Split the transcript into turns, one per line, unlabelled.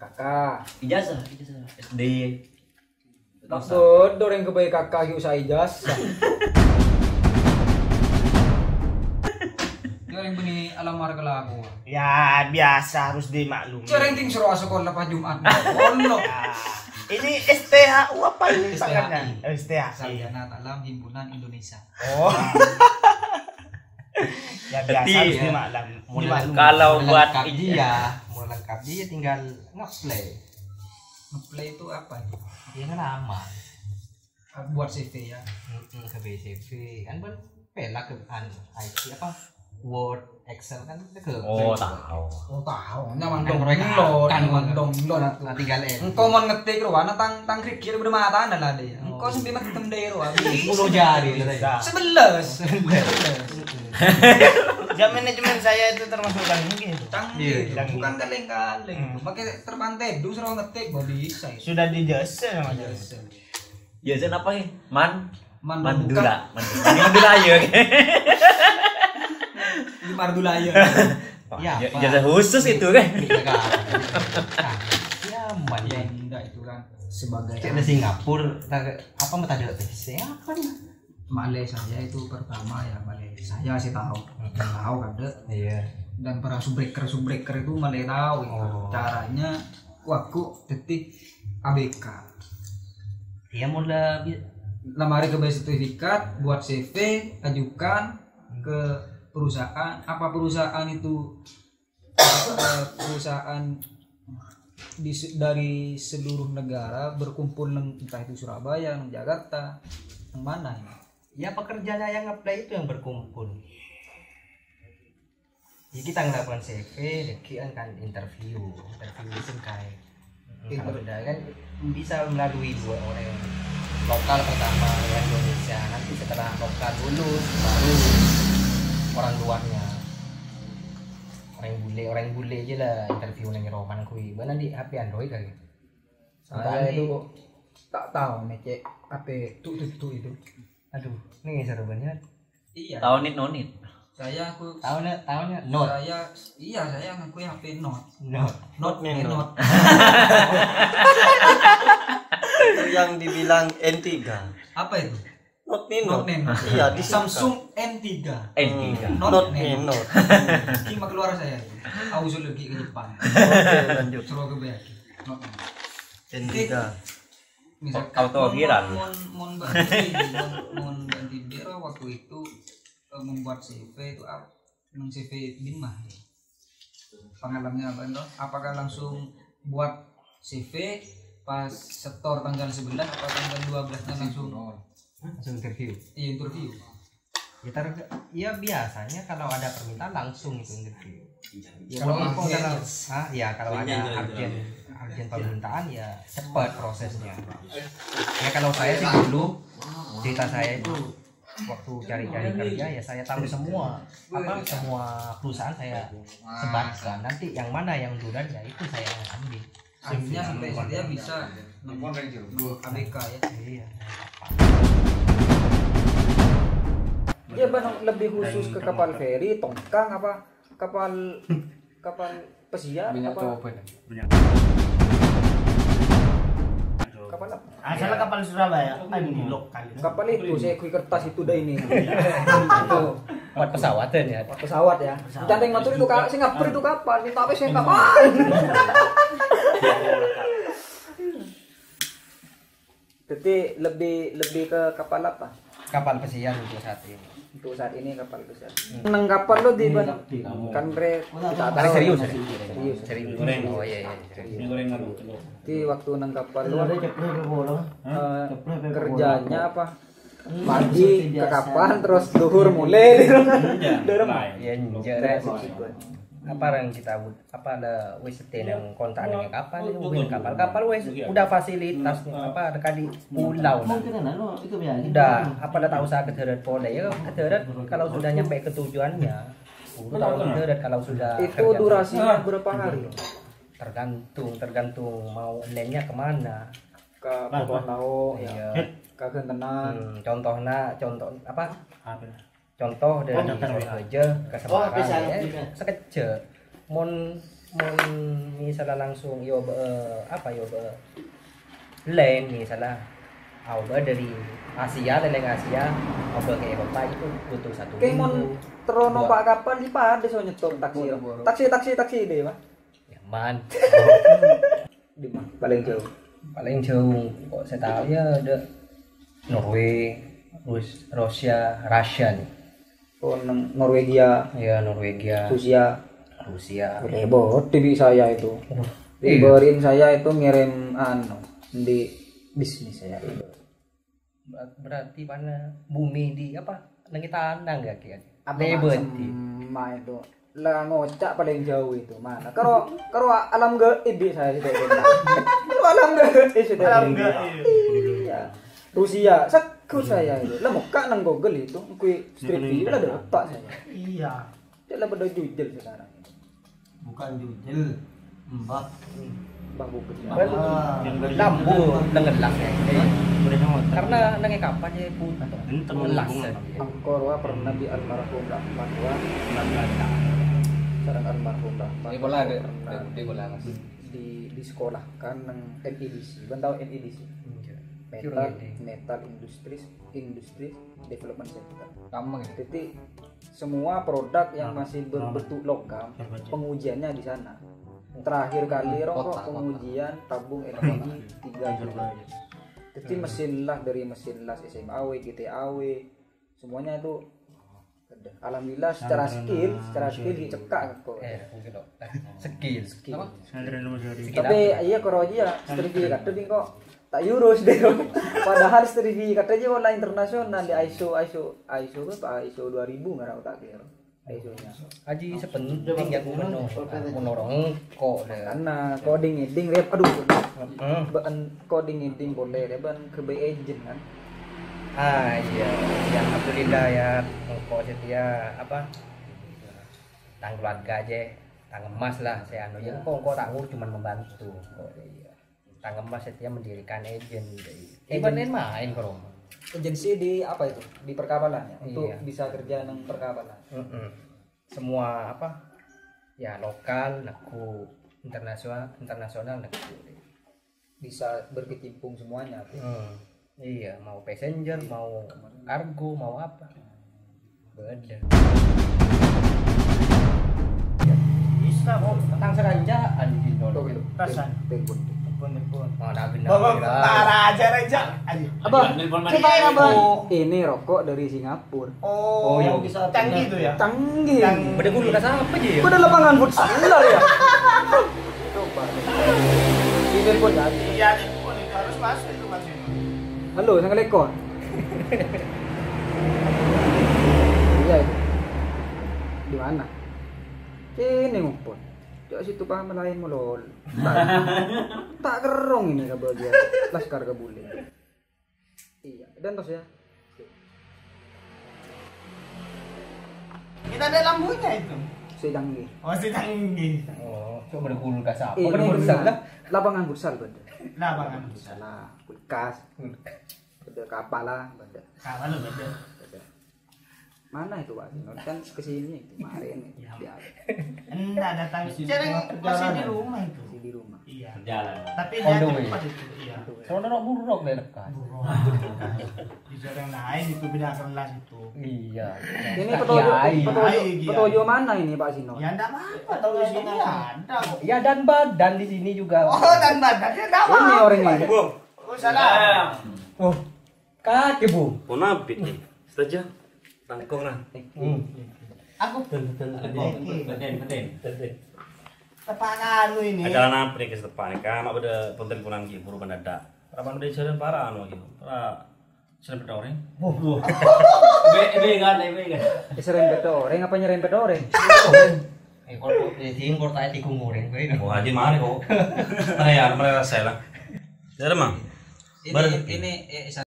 Kakak.
Ijazah SD.
Bodoh yang kebaik kakak yuk saya ijazah. Yang beni alam marga lagu.
Ya biasa harus dimaklumi.
Cereng ting suruh sekolah pas Jumat. Allah.
Ini STHU apa ini?
STHI.
STHI.
Sarjana Alam Himpunan Indonesia.
Oh. Ya biasa harus dimaklumi.
Kalau buat
dia, mau lengkap dia tinggal ngeplay.
Ngeplay itu apa ya?
Dia ngelamar.
Buat CV ya.
Ke BCV kan pelak ke IT apa? Word, Excel kan ke.
Oh, tahu.
Oh tahu. Nyaman
Kan
dong
mereka
download,
kan
download.
Nah, tinggal
Engkau mau ngetik ruana tang krikir udah mata anda lah deh. Engkau sampai mati temde ruana.
10 jari katanya.
11.
Jam manajemen saya itu termasuk canggih itu.
Canggih. Bukan kaleng-kaleng. Pakai terpantai dus serong ngetik mau bisa.
Sudah dijasa namanya.
Ijazah apa ya? Mandula.
Bukan.
Mandula ya.
Di Mardulaya.
Ya,
Ijazah khusus itu kan.
Ya, man.
Ya enggak itu kan sebagai
Cek di Singapura, apa mata ada tes? Apa nih?
Malaysia saya itu pertama ya Malaysia. Saya sih tahu. Tahu kan deh.
Iya.
Dan para subbreaker itu malah tahu gitu. Caranya waktu detik ABK.
Dia mulai
Lamari ke sertifikat, buat CV, ajukan ke perusahaan. Apa perusahaan itu perusahaan dari seluruh negara berkumpul entah itu Surabaya, Jakarta, yang mana ini?
ya pekerjanya yang apply itu yang berkumpul. Ya, kita ngelakukan CV, kan interview itu kayak kalau udah kan bisa melalui dua orang lokal pertama yang Indonesia, nanti setelah lokal lulus baru orang luarnya orang bule aja lah interview nang Eropa kui mana di HP Android kali.
Saya itu tak tahu nih cek HP tuh itu.
Aduh, ini seru banget.
Iya.
Tahun nonit.
Saya aku
tahunnya Note.
Saya ngakui HP Note.
Note.
Note.
Itu yang dibilang N3.
Apa itu?
Note Nino.
Iya, di Samsung N3.
Note Nino.
Ki keluar saya itu. Ausul lagi ke Jepang.
Oke, lanjut.
Suruh ke Bayaki. Note
N3.
Misalkan
Auto viral.
Mon ganti biro waktu itu membuat CV itu apa? CV 5. Pengalamannya apa itu? Apakah langsung buat CV pas setor tanggal 11 atau tanggal 12-nya langsung
interview?
Iya, interview.
Ya biasanya kalau ada permintaan langsung itu interview.
Kalau
kalau ada urgent permintaan ya cepat prosesnya. Ya kalau saya sih dulu cerita saya itu waktu cari-cari kerja ya saya tahu semua perusahaan saya sebarkan, nanti yang mana yang duluan ya itu saya ambil.
Akhirnya sampai saya bisa ABK ya.
Iya.
Dia lebih khusus ke kapal feri, tongkang apa kapal pesiar apa? Kapal apa?
Asalnya kapal Surabaya, ini lokal.
Kapal itu saya kui kertas itu dah ini. Itu
Buat pesawatan ya.
pesawat ya. Canteng matur itu Singapura itu kapal, minta apa sih kapal. Jadi lebih ke kapal apa?
Kapal pesiar untuk saat ini.
Untuk saat ini kapal besar. Nang kapal lo di kan kita tahu
Serius.
Oh iya.
di waktu nang kapal lo kerjanya apa? Pagi ke kapal terus duhur mulai.
Ya apa yang kita ada wis yang kontak dengan kapal itu kapal wis udah fasilitas apa dekat di pulau udah apa ada tak usah kederet pole ya kederet kalau sudah nyampe ke tujuannya tahu kederet kalau sudah
itu durasinya berapa hari?
tergantung mau lainnya kemana
Ke Potonau ya, ke Gentenan.
contoh apa contoh dari aja ke Semarang ya sekecil mon misalnya langsung lain misalnya dari Asia kayak bapak itu butuh 1
Kayak mau
minggu.
terono pak kapal di pada so nyetok taksi deh pak.
Yaman.
Di mana paling jauh?
Paling jauh kok saya tahu ya ada Norway, Rusia nih.
Oh Norwegia,
Ya Norwegia, Rusia.
Ribet TV saya itu. Ibarin saya itu ngirim di bisnis saya.
Berarti mana bumi di nang kita tanah enggak kian?
Apa
Liberty.
sama itu? Lah ngocak paling jauh itu mana? Karo alam gaib saya sudah dengar. Karo alam gaib sudah
Alam
dengar.
gaib.
Iya. Rusia, sakut saya itu. Lah muka nang Google itu, kui street view lah dapat saya.
Iya.
Dia pada jujel sekarang.
Bukan jujel. Mbak.
Bang Bukit.
Lambu nengelas ya. Karena nange kapan ya pun nengelas.
Angkor wa pernah di almarhum Rahmat wa sareng almarhum Rahmat.
Di bola Mas.
Di sekolah kan nang NIDC. Ban tahu NIDC? Metal Industries Development Center.
Gampang gitu.
Jadi semua produk yang masih berbentuk logam pengujiannya di sana. Terakhir kali rokok pengujian tabung energi 3 Juli. Jadi mesin las SMAW, GTAW semuanya itu ada. Alhamdulillah secara skill dicekak kok.
Mungkin dok. Skill.
Tapi iya kalau aja sertifikat tapi kok tak urus deh. Padahal sertifikat aja online internasional di ISO apa ISO 2000 nggak tak kira. ISO-nya.
Aji sepenting ya menorong kok deh.
Karena coding rep ban coding boleh deh ban ke B agent kan.
Iya. Yang alhamdulillah ya kok setia tang keluarga aja. Tang emas lah saya ya kok tanggur cuma membantu kok iya. Tang emas setia mendirikan agent. Main kok.
Agensi di apa itu? Di perkapalan ya untuk bisa kerja nang perkapalan.
Semua ya lokal naku internasional naku
Bisa berkecimpung semuanya.
Iya, mau passenger, mau kargo, mau apa. Beda.
Bisa kok.
Tang seranjaan di Indonesia.
Rasan.
Telepon.
Mana
Bapak
benar.
parah aja Reja.
Apa? Coba apa? Ini rokok dari Singapura.
Oh,
yang
bisa canggih itu ya.
Canggih.
Beda gue lukas apa aja ya?
Udah lapangan futsal ya. Coba. Ini telepon ya.
Iya, telepon itu harus masuk itu Mas.
Halo, sang lekor. Iya itu. Di mana? Sini ngumpul. Cok situ paham lain mulol. Tak kerong ini kabel dia. Laskar kabule. Iya, dan tos ya.
Kita ada lampunya itu.
Sedang
Oh, si canggih.
Oh, coba beda gue lukas apa?
ini
Beda futsal lah.
lapangan futsal beda.
Lapangan.
Salah, kulkas. Beda kapal lah, beda.
Kawan lu beda.
Beda. Mana itu Pak Sinor? Kan kesini kemarin
Ya.
dia
Enggak datang. Cereng masih di rumah itu.
di rumah.
Iya.
Jalan.
Tapi
On
dia
the way.
cepat itu. Iya.
Soalnya nak buruk deh dekat.
Di Cereng lain itu beda kelas itu.
Iya.
Ini
Kiai,
petunjuk mana ini Pak Sinor?
Ya enggak apa-apa tahu di sini ada kok.
Ya dan badan di sini juga.
Oh, dan badannya enggak apa.
Ini orangnya.
Oh, salah.
Oh, kaki bu.
Ponabit nih. Saja. Tangkong nah.
Aku
Beden.
tepangan lu ini.
Acara apa nih ke depan kan? Mak beda pentelponan ki buru mendadak. Rapan beda jalan parah anu gitu. Para jalan beda orang.
Kan.
Serempet orang apa nyerempet orang?
Kalau di sini kalau tanya tikung goreng, gue.
Oh, haji mari kok. Mana ya, mana rasa lah. Jadi mah.
Ini